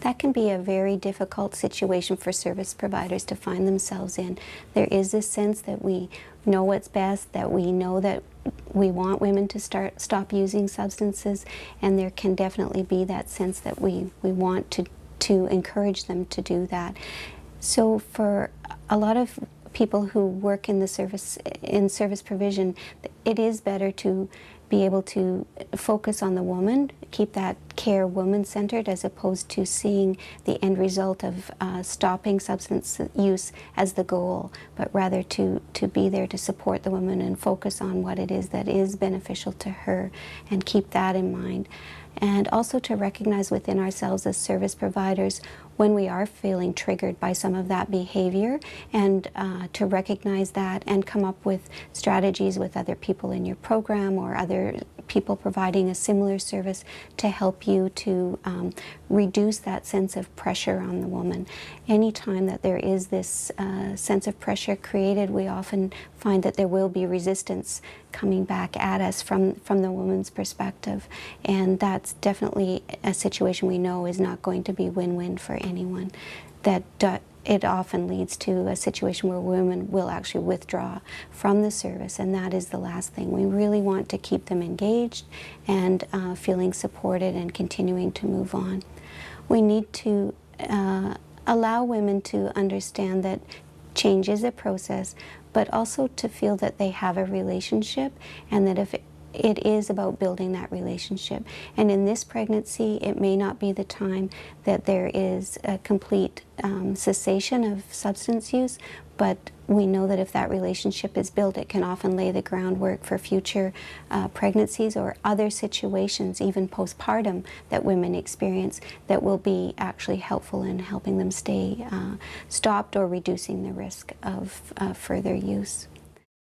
That can be a very difficult situation for service providers to find themselves in. There is this sense that we know what's best, that we know that we want women to stop using substances, and there can definitely be that sense that we want to encourage them to do that. So for a lot of people who work in the service provision, it is better to be able to focus on the woman, keep that care woman-centered, as opposed to seeing the end result of stopping substance use as the goal, but rather to be there to support the woman and focus on what it is that is beneficial to her and keep that in mind. And also to recognize within ourselves as service providers when we are feeling triggered by some of that behavior, and to recognize that and come up with strategies with other people in your program or other people providing a similar service to help you to reduce that sense of pressure on the woman. Anytime that there is this sense of pressure created, we often find that there will be resistance coming back at us from the woman's perspective, and that's definitely a situation we know is not going to be win-win for anyone. That it often leads to a situation where women will actually withdraw from the service, and that is the last thing. We really want to keep them engaged and feeling supported and continuing to move on. We need to allow women to understand that change is a process, but also to feel that they have a relationship, and that if it is about building that relationship. And in this pregnancy, it may not be the time that there is a complete cessation of substance use, but we know that if that relationship is built, it can often lay the groundwork for future pregnancies or other situations, even postpartum, that women experience that will be actually helpful in helping them stay stopped or reducing the risk of further use.